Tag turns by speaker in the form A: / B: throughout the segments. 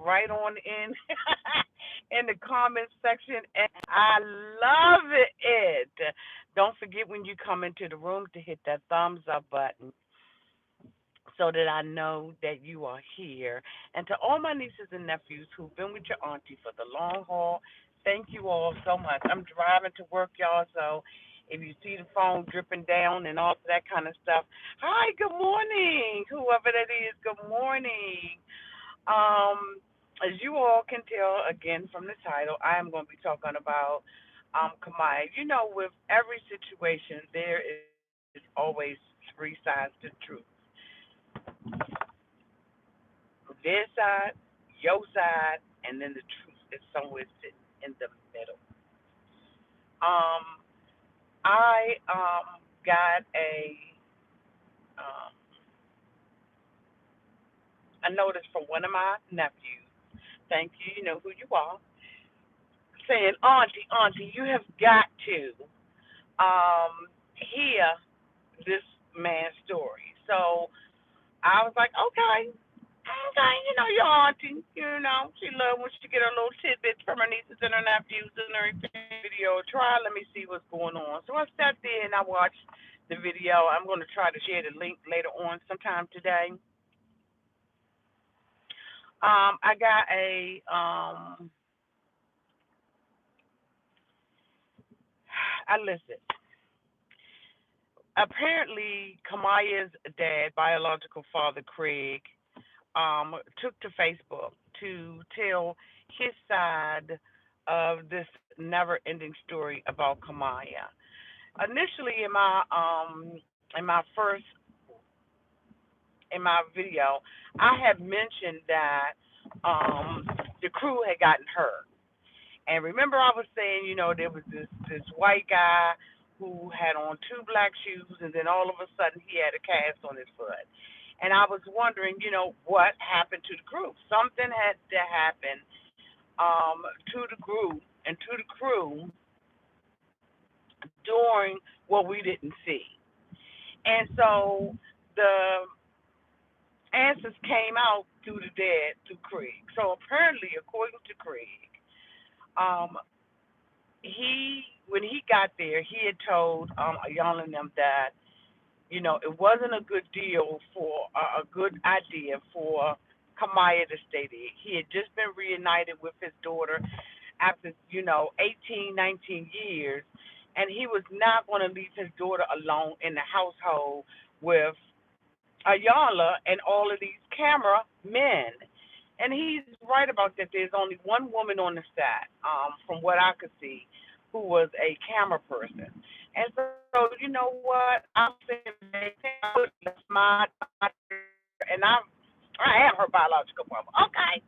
A: right on in in the comment section, and I love it. Don't forget when you come into the room to hit that thumbs up button so that I know that you are here. And to all my nieces and nephews who've been with your auntie for the long haul, thank you all so much. I'm driving to work, y'all, so if you see the phone dripping down and all that kind of stuff, hi, good morning, whoever that is, good morning. As you all can tell again from the title, I am going to be talking about Kamiyah. You know, with every situation, there is always three sides to truth. Their side, your side, and then the truth is somewhere sitting in the middle. Um, I got um, a notice from one of my nephews. Thank you. You know who you are. Saying, Auntie, you have got to hear this man's story. So I was like, okay, you know your auntie, you know she love when she get her little tidbits from her nieces and her nephews and everything. Video, try. Let me see what's going on. So I sat there and I watched the video. I'm going to try to share the link later on sometime today. I got a I listened. Apparently, Kamiyah's dad, biological father Craig, took to Facebook to tell his side of this never-ending story about Kamiyah. Initially, in my first in my video, I had mentioned that the crew had gotten hurt. And remember, I was saying, you know, there was this white guy who had on two black shoes, and then all of a sudden he had a cast on his foot. And I was wondering, you know, what happened to the group? Something had to happen to the group and to the crew during what we didn't see. And so the answers came out through the dead, through Craig. So apparently, according to Craig, um, he when he got there, he had told Ayala and them that you know it wasn't a good deal for a good idea for Kamiyah to stay there. He had just been reunited with his daughter after 18, 19 years, and he was not going to leave his daughter alone in the household with Ayala and all of these camera men. And he's right about that. There's only one woman on the set, from what I could see, who was a camera person. And so, you know what? I'm saying, that's my, and I am her biological mother. Okay.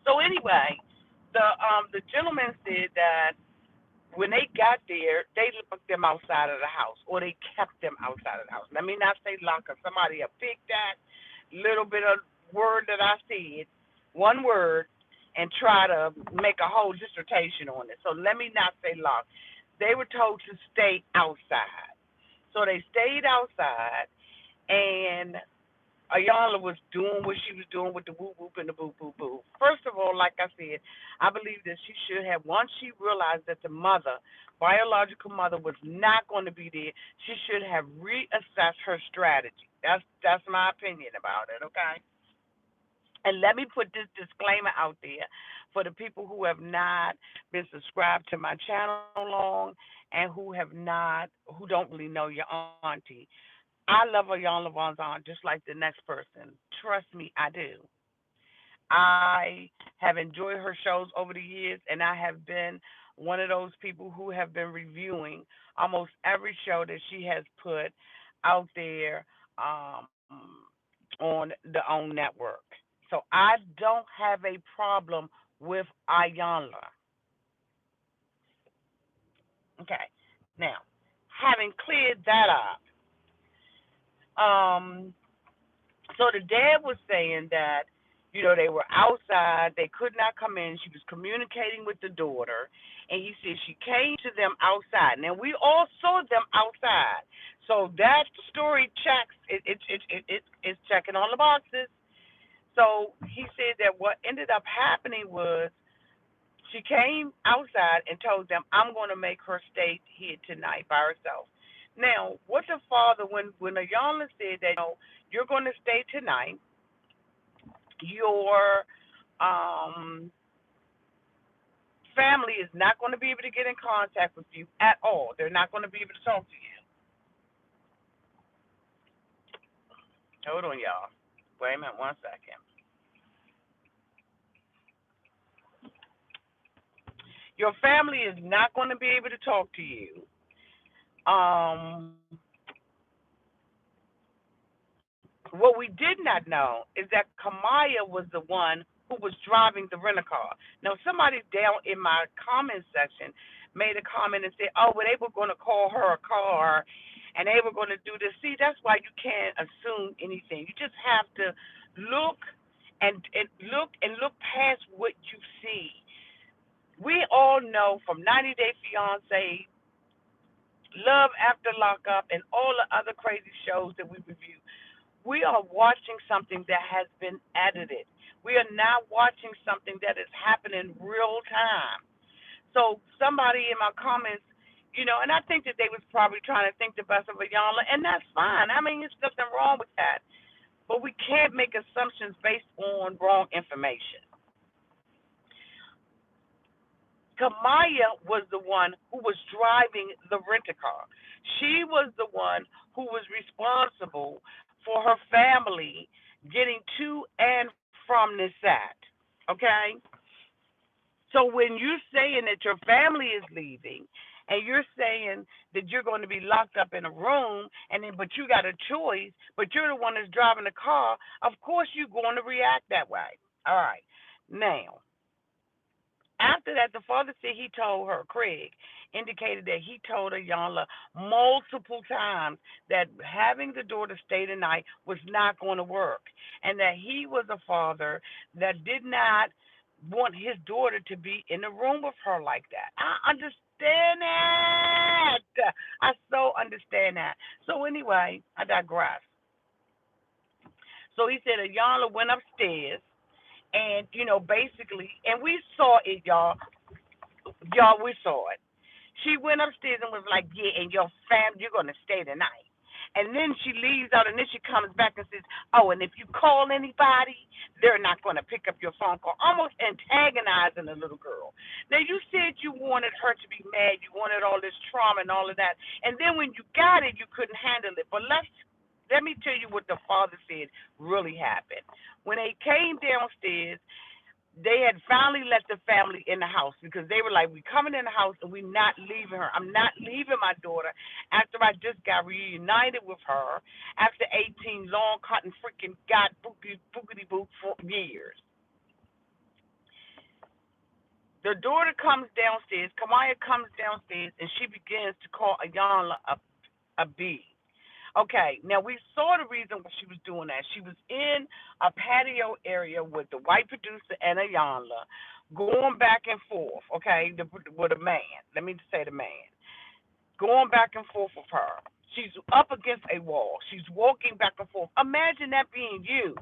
A: So anyway, the gentleman said that when they got there, they locked them outside of the house, or they kept them outside of the house. Let me not say lock, cause somebody will pick that little bit of word that I said, one word, and try to make a whole dissertation on it. So let me not say lock. They were told to stay outside. So they stayed outside, and Ayala was doing what she was doing with the whoop whoop and the boo boo boo. First of all, like I said, I believe that she should have, once she realized that the mother, biological mother, was not going to be there, she should have reassessed her strategy. That's my opinion about it, okay? And let me put this disclaimer out there for the people who have not been subscribed to my channel long and who don't really know your auntie. I love Ayala Aunt just like the next person. Trust me, I do. I have enjoyed her shows over the years, and I have been one of those people who have been reviewing almost every show that she has put out there on the OWN network. So I don't have a problem with Ayanla. Okay. Now, having cleared that up, um, so the dad was saying that, they were outside, they could not come in. She was communicating with the daughter, and he said she came to them outside. Now we all saw them outside, so that story checks. It's checking all the boxes. So he said that what ended up happening was she came outside and told them, "I'm going to make her stay here tonight by herself." Now, what the father, when Ayanla said that, you're going to stay tonight, your um, family is not going to be able to get in contact with you at all. They're not going to be able to talk to you. Hold on, y'all. Wait a minute, 1 second. Your family is not going to be able to talk to you. Um, what we did not know is that Kamiyah was the one who was driving the rental car. Now, somebody down in my comment section made a comment and said, "Oh, well, they were going to call her a car, and they were going to do this." See, that's why you can't assume anything. You just have to look and look past what you see. We all know from 90 Day Fiance, Love After Lockup, and all the other crazy shows that we review. We are watching something that has been edited. We are not watching something that is happening real time. So somebody in my comments, and I think that they was probably trying to think the best of Ayanla, and that's fine. I mean, there's nothing wrong with that. But we can't make assumptions based on wrong information. Kamiyah was the one who was driving the rent a car. She was the one who was responsible for her family getting to and from this set. Okay? So when you're saying that your family is leaving and you're saying that you're going to be locked up in a room but you got a choice, but you're the one that's driving the car, of course you're going to react that way. All right. Now, after that, the father said he told her, Craig indicated that he told Ayanla multiple times that having the daughter stay the night was not going to work, and that he was a father that did not want his daughter to be in the room with her like that. I understand that. I so understand that. So anyway, I digress. So he said Ayanla went upstairs and, basically, and we saw it, y'all. Y'all, we saw it. She went upstairs and was like, "Yeah, and your family, you're going to stay tonight." And then she leaves out, and then she comes back and says, "Oh, and if you call anybody, they're not going to pick up your phone call," almost antagonizing the little girl. Now, you said you wanted her to be mad. You wanted all this trauma and all of that. And then when you got it, you couldn't handle it. But let me tell you what the father said really happened. When they came downstairs, they had finally let the family in the house because they were like, "We coming in the house and we not leaving her. I'm not leaving my daughter after I just got reunited with her after 18 long cotton freaking got bookity book for years." The daughter comes downstairs. Kamiyah comes downstairs and she begins to call Ayanla a B. Okay, now we saw the reason why she was doing that. She was in a patio area with the white producer and Ayanla, going back and forth, okay, with a man. Let me just say the man. Going back and forth with her. She's up against a wall. She's walking back and forth. Imagine that being you.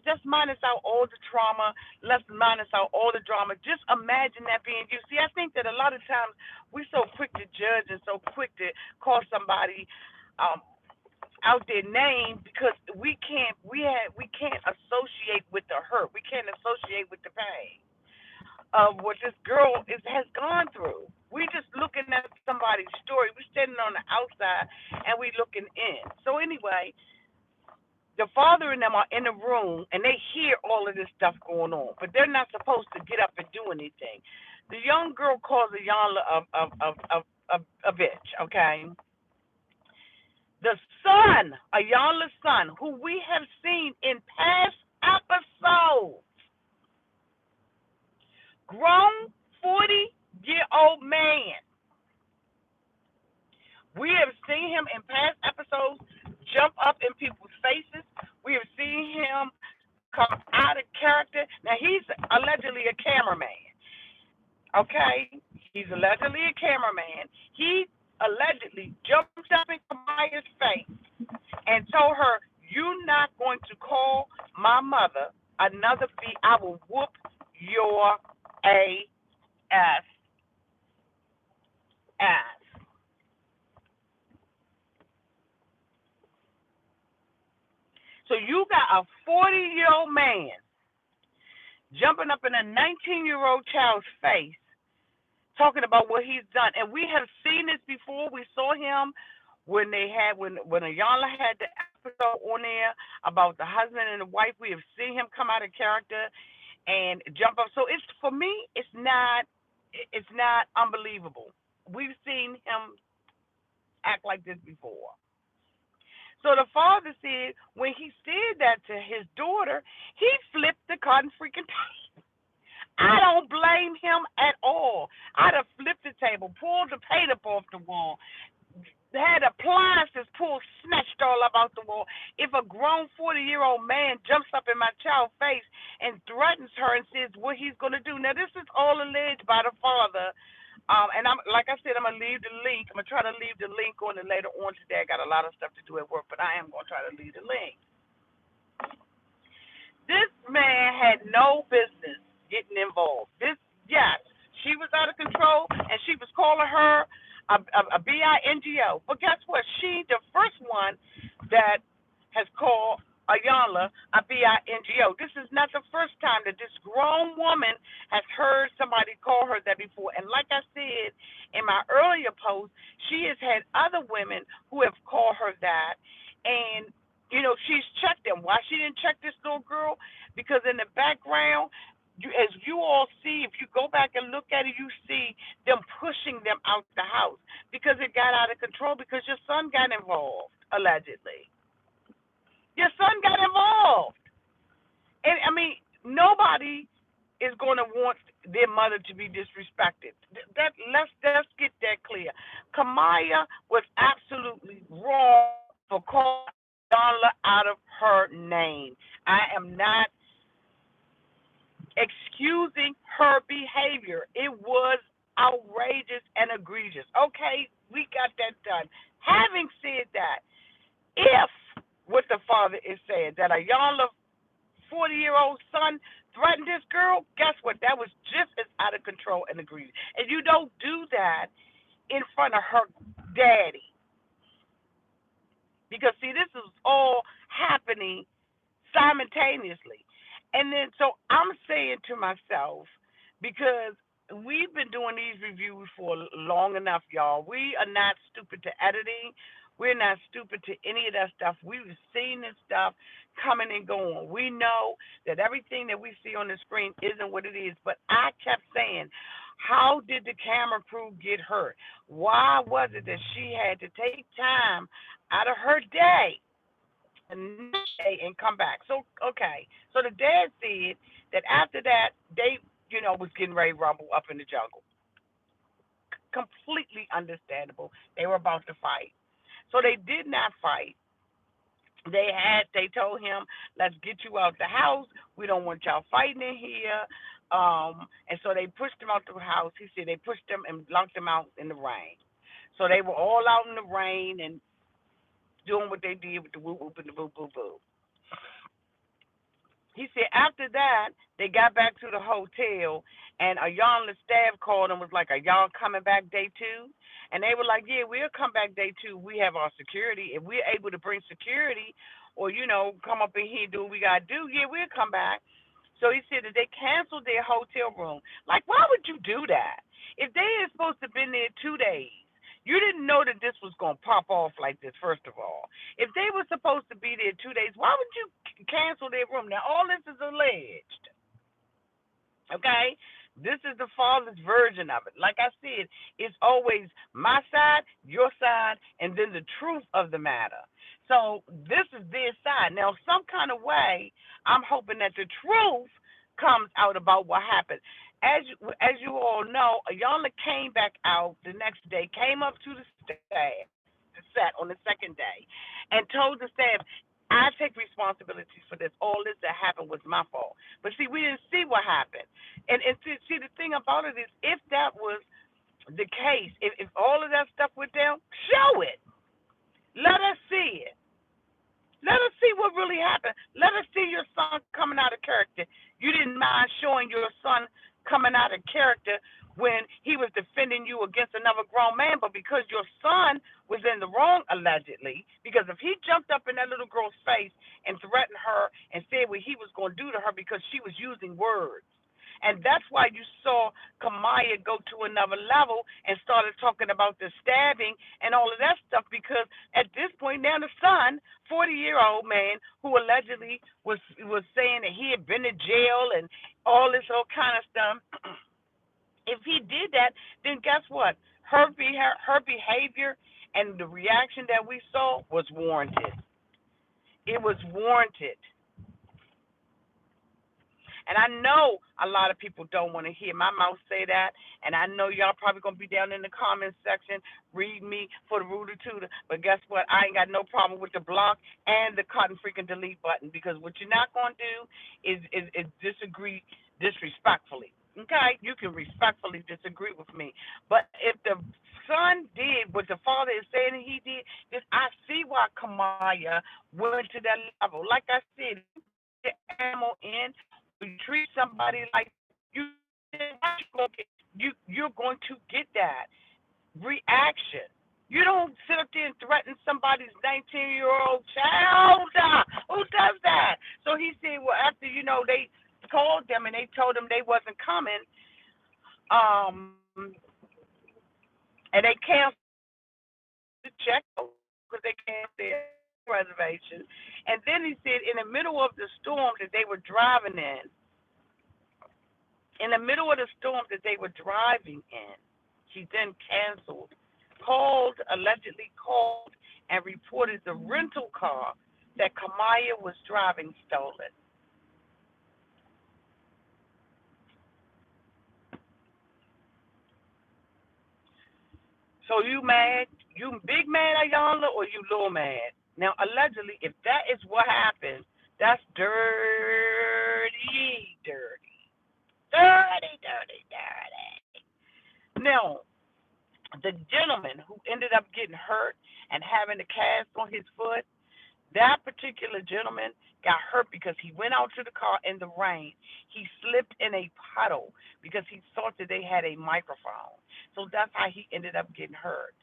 A: Just minus out all the trauma, let's minus out all the drama. Just imagine that being you. See, I think that a lot of times we're so quick to judge and so quick to call somebody um, out their name because we can't associate with the hurt. We can't associate with the pain of what this girl has gone through. We just looking at somebody's story. We standing on the outside and we looking in. So anyway, the father and them are in the room and they hear all of this stuff going on, but they're not supposed to get up and do anything. The young girl calls Ayanla a bitch, okay? The son, Ayanla's son, who we have seen in past episodes, grown 40-year-old man. We have seen him in past episodes jump up in people's faces. We have seen him come out of character. Now, he's allegedly a cameraman, okay? He's allegedly a cameraman. He allegedly jumped up in Kamiyah's face and told her, you're not going to call my mother another B, I will whoop your ass. Ass. So you got a 40-year-old man jumping up in a 19-year-old child's face talking about what he's done. And we have seen this before. We saw him when Iyanla had the episode on there about the husband and the wife. We have seen him come out of character and jump up. So it's, for me, it's not unbelievable. We've seen him act like this before. So the father said when he said that to his daughter, he flipped the cotton freaking table. I don't blame him at all. I'd have flipped the table, pulled the paint up off the wall, had appliances pulled, snatched all up out the wall. If a grown 40-year-old man jumps up in my child's face and threatens her and says what he's going to do. Now, this is all alleged by the father. And I'm like I said, I'm gonna leave the link. I'm gonna try to leave the link on it later on today. I got a lot of stuff to do at work, but I am gonna try to leave the link. This man had no business getting involved. Yes, she was out of control, and she was calling her a bingo. But guess what? She the first one that has called Iyanla a bingo. This is not the first time that this grown woman has heard somebody call her that before. And like I said in my earlier post, she has had other women who have called her that. And she's checked them. Why she didn't check this little girl? Because in the background, as you all see, if you go back and look at it, you see them pushing them out the house because it got out of control because your son got involved, allegedly. Your son got involved. And, I mean, nobody is going to want their mother to be disrespected. Let's get that clear. Kamiyah was absolutely wrong for calling Iyanla out of her name. I am not excusing her behavior. It was outrageous and egregious. Okay, we got that done. Having said that, if what the father is saying, that Iyanla 40-year-old son threatened this girl, guess what? That was just as out of control and egregious. And you don't do that in front of her daddy. Because, see, this is all happening simultaneously. And then, so I'm saying to myself, because we've been doing these reviews for long enough, y'all. We are not stupid to editing. We're not stupid to any of that stuff. We've seen this stuff coming and going. We know that everything that we see on the screen isn't what it is. But I kept saying, how did the camera crew get hurt? Why was it that she had to take time out of her day and come back? So, okay. So the dad said that after that, they, was getting ready to rumble up in the jungle. Completely understandable. They were about to fight. So they did not fight. They told him, let's get you out the house. We don't want y'all fighting in here. And so they pushed him out the house. He said they pushed him and locked him out in the rain. So they were all out in the rain and doing what they did with the whoop whoop and the boo boo boo. He said after that, they got back to the hotel, and Iyanla's staff called and was like, are y'all coming back day 2? And they were like, yeah, we'll come back day 2. We have our security. If we're able to bring security or, come up in here and do what we got to do, yeah, we'll come back. So he said that they canceled their hotel room. Like, why would you do that? If they are supposed to have been there 2 days, you didn't know that this was going to pop off like this, first of all. If they were supposed to be there 2 days, why would you cancel their room? Now, all this is alleged, okay? This is the father's version of it. Like I said, it's always my side, your side, and then the truth of the matter. So this is their side. Now, some kind of way, I'm hoping that the truth comes out about what happened. As you all know, Iyanla came back out the next day, came up to the set on the second day, and told the staff, I take responsibility for this. All this that happened was my fault. But see, we didn't see what happened. And see, the thing about it is, if that was the case, if all of that stuff went down, show it. Let us see it. Let us see what really happened. Let us see your son coming out of character. You didn't mind showing your son coming out of character when he was defending you against another grown man, but because your son was in the wrong, allegedly, because if he jumped up in that little girl's face and threatened her and said what he was going to do to her because she was using words. And that's why you saw Kamiyah go to another level and started talking about the stabbing and all of that stuff because at this point now the son, 40-year-old man who allegedly was saying that he had been to jail and all this all kind of stuff, if he did that, then guess what? Her behavior and the reaction that we saw was warranted. It was warranted. And I know a lot of people don't want to hear my mouth say that. And I know y'all probably going to be down in the comments section, read me for the Ruder Tutor. But guess what? I ain't got no problem with the block and the cotton freaking delete button because what you're not going to do is disagree disrespectfully. Okay? You can respectfully disagree with me. But if the son did what the father is saying he did, then I see why Kamiyah went to that level. Like I said, the ammo in, you treat somebody like you, you're going to get that reaction. You don't sit up there and threaten somebody's 19-year-old child. Who does that? So he said, well, after they called them and they told them they wasn't coming, and they canceled the check because they canceled their reservation. And then he said, in the middle of the storm that they were driving in the middle of the storm that they were driving in, he then allegedly called and reported the rental car that Kamiyah was driving stolen. So you mad? You big mad, Iyanla, or you little mad? Now, allegedly, if that is what happened, that's dirty, dirty, dirty, dirty, dirty. Now, the gentleman who ended up getting hurt and having a cast on his foot, that particular gentleman got hurt because he went out to the car in the rain. He slipped in a puddle because he thought that they had a microphone. So that's how he ended up getting hurt.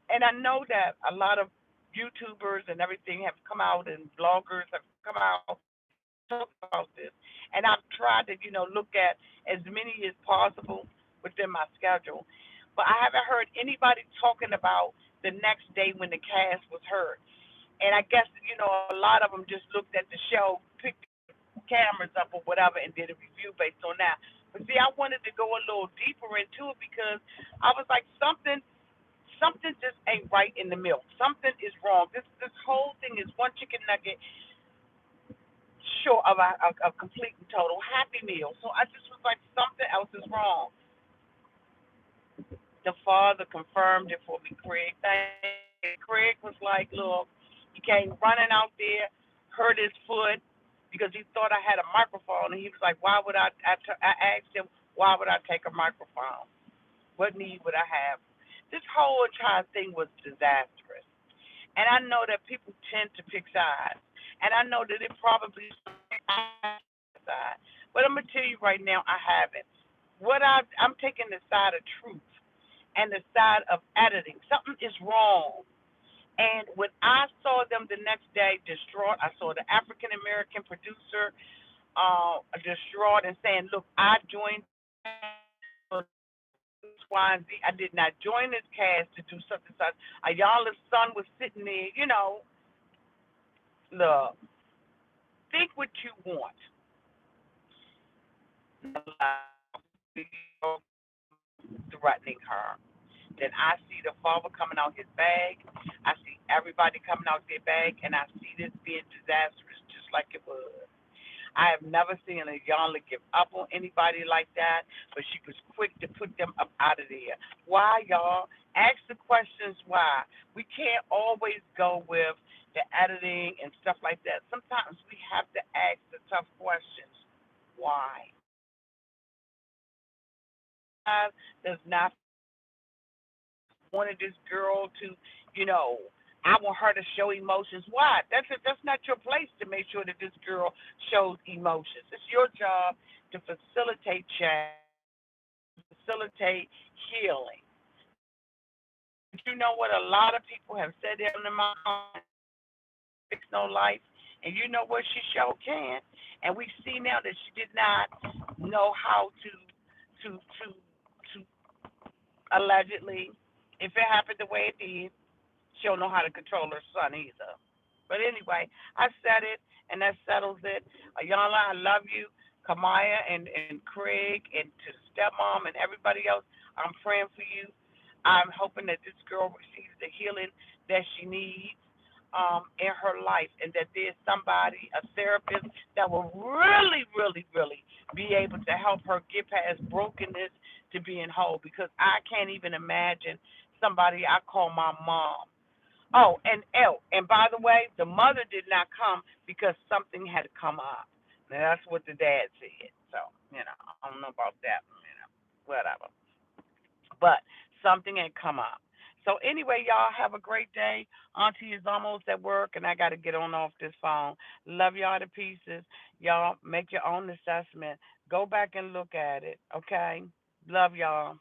A: And I know that a lot of YouTubers and everything have come out and bloggers have come out talk about this. And I've tried to, look at as many as possible within my schedule. But I haven't heard anybody talking about the next day when the cast was hurt. And I guess, a lot of them just looked at the show, picked cameras up or whatever, and did a review based on that. But see, I wanted to go a little deeper into it because I was like, something just ain't right in the milk. Something is wrong. This whole thing is one chicken nugget short of a complete and total happy meal. So I just was like, something else is wrong. The father confirmed it for me, Craig. Craig was like, look, he came running out there, hurt his foot because he thought I had a microphone, and he was like, why would I asked him, why would I take a microphone? What need would I have? This whole entire thing was disastrous. And I know that people tend to pick sides. And I know that it probably side. But I'm gonna tell you right now, I haven't. I'm taking the side of truth and the side of editing. Something is wrong. And when I saw them the next day distraught, I saw the African American producer distraught and saying, "Look, I joined Y and Z. I did not join this cast to do something such. Ayala's son was sitting there, look, think what you want. Threatening her. Then I see the father coming out his bag. I see everybody coming out their bag, and I see this being disastrous just like it was. I have never seen a Iyanla give up on anybody like that, but she was quick to put them up out of there. Why, y'all? Ask the questions why. We can't always go with the editing and stuff like that. Sometimes we have to ask the tough questions. Why? Does not wanted this girl to, you know, I want her to show emotions. Why? That's not your place to make sure that this girl shows emotions. It's your job to facilitate change, facilitate healing. But you know what? A lot of people have said that in my mind, fix no life. And you know what? She sure can. And we see now that she did not know how to allegedly, if it happened the way it did, she don't know how to control her son either. But anyway, I said it, and that settles it. Ayala, I love you. Kamiyah and Craig and to the stepmom and everybody else, I'm praying for you. I'm hoping that this girl receives the healing that she needs in her life, and that there's somebody, a therapist, that will really, really, really be able to help her get past brokenness to being whole. Because I can't even imagine somebody I call my mom. And by the way, the mother did not come because something had come up. Now that's what the dad said. So I don't know about that. Whatever. But something had come up. So anyway, y'all have a great day. Auntie is almost at work, and I got to get on off this phone. Love y'all to pieces. Y'all make your own assessment. Go back and look at it. Okay. Love y'all.